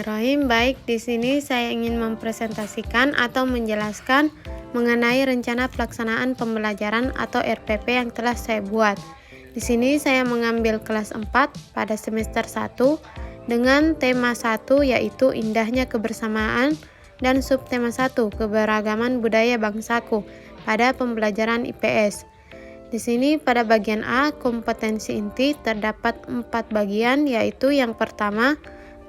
Bismillahirrahmanirrahim. Baik, di sini saya ingin mempresentasikan atau menjelaskan mengenai rencana pelaksanaan pembelajaran atau RPP yang telah saya buat. Di sini saya mengambil kelas 4 pada semester 1 dengan tema 1 yaitu indahnya kebersamaan dan subtema 1 keberagaman budaya bangsaku pada pembelajaran IPS. Di sini pada bagian A, kompetensi inti terdapat 4 bagian, yaitu yang pertama,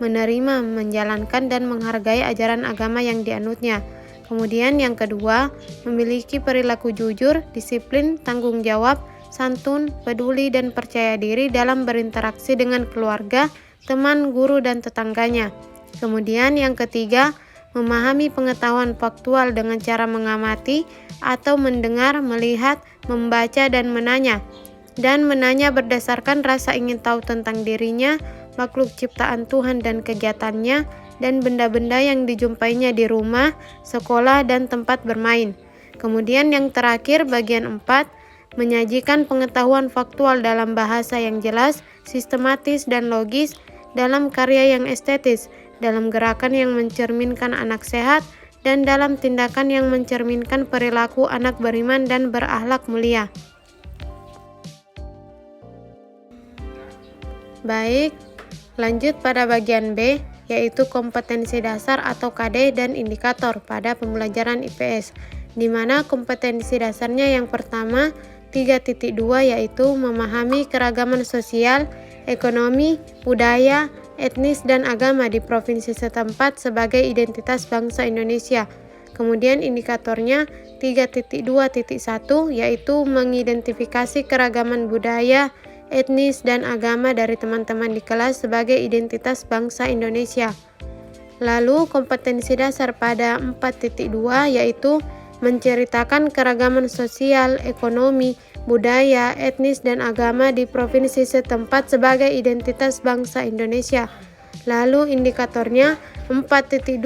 menerima, menjalankan, dan menghargai ajaran agama yang dianutnya. Kemudian yang kedua, memiliki perilaku jujur, disiplin, tanggung jawab, santun, peduli, dan percaya diri dalam berinteraksi dengan keluarga, teman, guru, dan tetangganya. Kemudian yang ketiga, memahami pengetahuan faktual dengan cara mengamati atau mendengar, melihat, membaca, dan menanya berdasarkan rasa ingin tahu tentang dirinya, makhluk ciptaan Tuhan dan kegiatannya, dan benda-benda yang dijumpainya di rumah, sekolah, dan tempat bermain. Kemudian yang terakhir, bagian 4, menyajikan pengetahuan faktual dalam bahasa yang jelas, sistematis, dan logis, dalam karya yang estetis, dalam gerakan yang mencerminkan anak sehat, dan dalam tindakan yang mencerminkan perilaku anak beriman dan berakhlak mulia. Baik, lanjut pada bagian B, yaitu kompetensi dasar atau KD dan indikator pada pembelajaran IPS, di mana kompetensi dasarnya yang pertama 3.2 yaitu memahami keragaman sosial, ekonomi, budaya, etnis, dan agama di provinsi setempat sebagai identitas bangsa Indonesia. Kemudian indikatornya 3.2.1 yaitu mengidentifikasi keragaman budaya, etnis, dan agama dari teman-teman di kelas sebagai identitas bangsa Indonesia. Lalu kompetensi dasar pada 4.2 yaitu menceritakan keragaman sosial, ekonomi, budaya, etnis, dan agama di provinsi setempat sebagai identitas bangsa Indonesia. Lalu indikatornya 4.2.1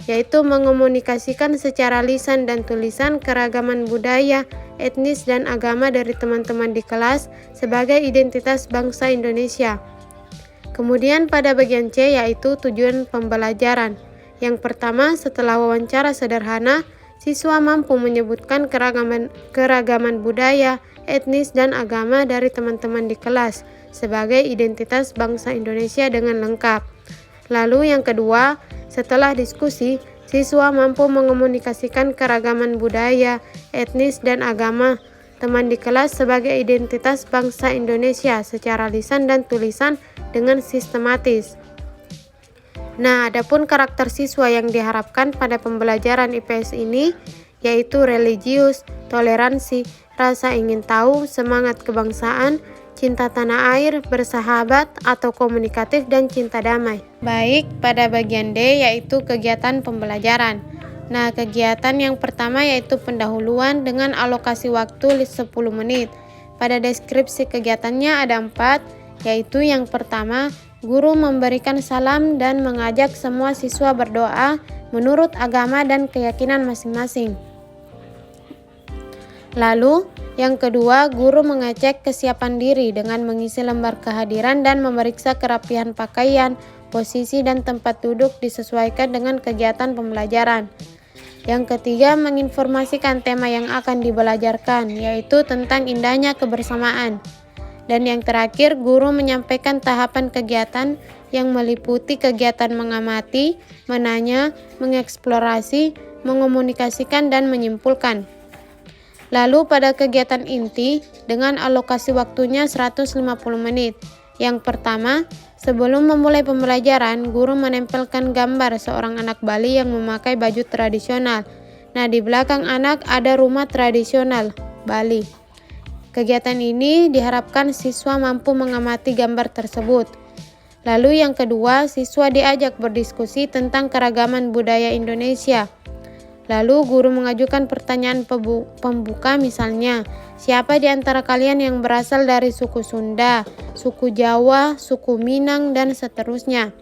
yaitu mengomunikasikan secara lisan dan tulisan keragaman budaya, etnis, dan agama dari teman-teman di kelas sebagai identitas bangsa Indonesia. Kemudian pada bagian C yaitu tujuan pembelajaran. Yang pertama, setelah wawancara sederhana, siswa mampu menyebutkan keragaman budaya, etnis, dan agama dari teman-teman di kelas sebagai identitas bangsa Indonesia dengan lengkap. Lalu yang kedua, setelah diskusi, siswa mampu mengomunikasikan keragaman budaya, etnis, dan agama teman di kelas sebagai identitas bangsa Indonesia secara lisan dan tulisan dengan sistematis. Nah, adapun karakter siswa yang diharapkan pada pembelajaran IPS ini yaitu religius, toleransi, rasa ingin tahu, semangat kebangsaan, cinta tanah air, bersahabat atau komunikatif, dan cinta damai. Baik, pada bagian D yaitu kegiatan pembelajaran. Nah, kegiatan yang pertama yaitu pendahuluan dengan alokasi waktu 10 menit. Pada deskripsi kegiatannya ada 4, yaitu yang pertama, guru memberikan salam dan mengajak semua siswa berdoa menurut agama dan keyakinan masing-masing. Lalu, yang kedua, guru mengecek kesiapan diri dengan mengisi lembar kehadiran dan memeriksa kerapihan pakaian, posisi, dan tempat duduk disesuaikan dengan kegiatan pembelajaran. Yang ketiga, menginformasikan tema yang akan dibelajarkan, yaitu tentang indahnya kebersamaan. Dan yang terakhir, guru menyampaikan tahapan kegiatan yang meliputi kegiatan mengamati, menanya, mengeksplorasi, mengomunikasikan, dan menyimpulkan. Lalu pada kegiatan inti, dengan alokasi waktunya 150 menit. Yang pertama, sebelum memulai pembelajaran, guru menempelkan gambar seorang anak Bali yang memakai baju tradisional. Nah, di belakang anak ada rumah tradisional Bali. Kegiatan ini diharapkan siswa mampu mengamati gambar tersebut. Lalu yang kedua, siswa diajak berdiskusi tentang keragaman budaya Indonesia. Lalu guru mengajukan pertanyaan pembuka misalnya, siapa di antara kalian yang berasal dari suku Sunda, suku Jawa, suku Minang, dan seterusnya.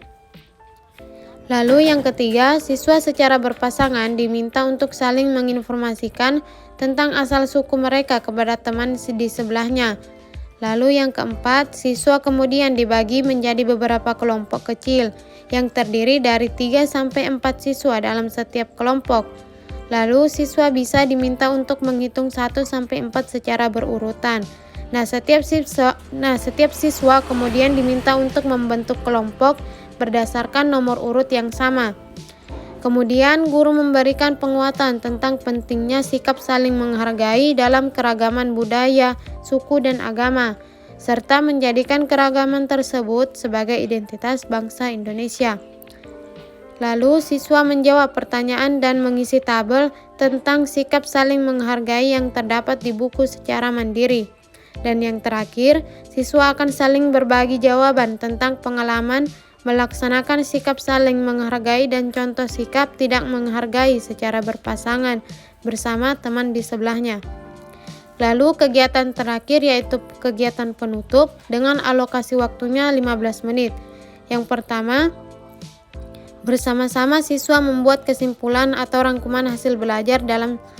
Lalu yang ketiga, siswa secara berpasangan diminta untuk saling menginformasikan tentang asal suku mereka kepada teman di sebelahnya. Lalu yang keempat, siswa kemudian dibagi menjadi beberapa kelompok kecil yang terdiri dari 3-4 siswa dalam setiap kelompok. Lalu siswa bisa diminta untuk menghitung 1-4 secara berurutan. Nah, setiap siswa kemudian diminta untuk membentuk kelompok berdasarkan nomor urut yang sama. Kemudian guru memberikan penguatan tentang pentingnya sikap saling menghargai dalam keragaman budaya, suku, dan agama, serta menjadikan keragaman tersebut sebagai identitas bangsa Indonesia. Lalu siswa menjawab pertanyaan dan mengisi tabel tentang sikap saling menghargai yang terdapat di buku secara mandiri. Dan yang terakhir, siswa akan saling berbagi jawaban tentang pengalaman melaksanakan sikap saling menghargai dan contoh sikap tidak menghargai secara berpasangan bersama teman di sebelahnya. Lalu kegiatan terakhir yaitu kegiatan penutup dengan alokasi waktunya 15 menit. Yang pertama, bersama-sama siswa membuat kesimpulan atau rangkuman hasil belajar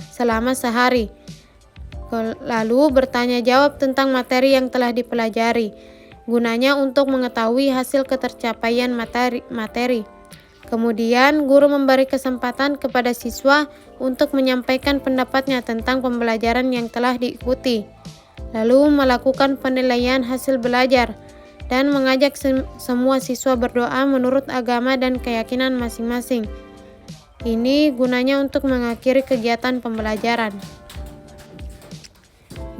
selama sehari. Lalu bertanya jawab tentang materi yang telah dipelajari. Gunanya untuk mengetahui hasil ketercapaian materi. Kemudian, guru memberi kesempatan kepada siswa untuk menyampaikan pendapatnya tentang pembelajaran yang telah diikuti. Lalu melakukan penilaian hasil belajar dan mengajak semua siswa berdoa menurut agama dan keyakinan masing-masing. Ini gunanya untuk mengakhiri kegiatan pembelajaran.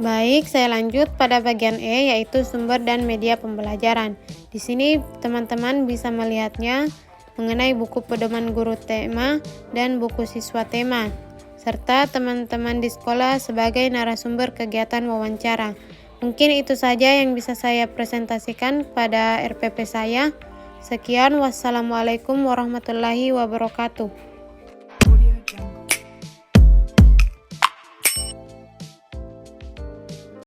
Baik, saya lanjut pada bagian E, yaitu sumber dan media pembelajaran. Di sini teman-teman bisa melihatnya mengenai buku pedoman guru tema dan buku siswa tema, serta teman-teman di sekolah sebagai narasumber kegiatan wawancara. Mungkin itu saja yang bisa saya presentasikan pada RPP saya. Sekian, wassalamualaikum warahmatullahi wabarakatuh.